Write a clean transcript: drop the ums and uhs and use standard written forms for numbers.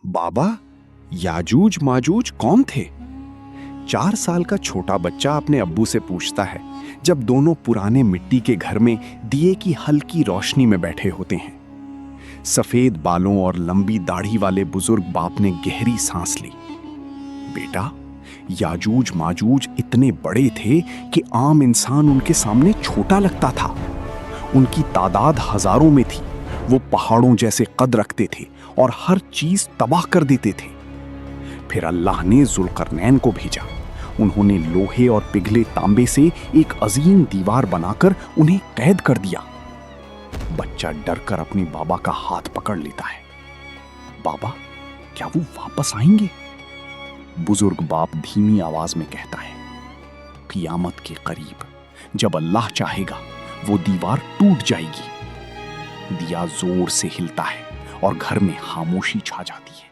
बाबा, याजूज माजूज कौन थे? 4 साल का छोटा बच्चा अपने अब्बू से पूछता है, जब दोनों पुराने मिट्टी के घर में दिए की हल्की रोशनी में बैठे होते हैं। सफेद बालों और लंबी दाढ़ी वाले बुजुर्ग बाप ने गहरी सांस ली। बेटा, याजूज माजूज इतने बड़े थे कि आम इंसान उनके सामने छोटा लगता था। उनकी तादाद हजारों में थी। वो पहाड़ों जैसे कद रखते थे और हर चीज तबाह कर देते थे। फिर अल्लाह ने जुल्करनैन को भेजा। उन्होंने लोहे और पिघले तांबे से एक अजीम दीवार बनाकर उन्हें कैद कर दिया। बच्चा डरकर अपने बाबा का हाथ पकड़ लेता है। बाबा, क्या वो वापस आएंगे? बुजुर्ग बाप धीमी आवाज में कहता है, क़ियामत के करीब, जब अल्लाह चाहेगा वो दीवार टूट जाएगी। दिया जोर से हिलता है और घर में खामोशी छा जाती है।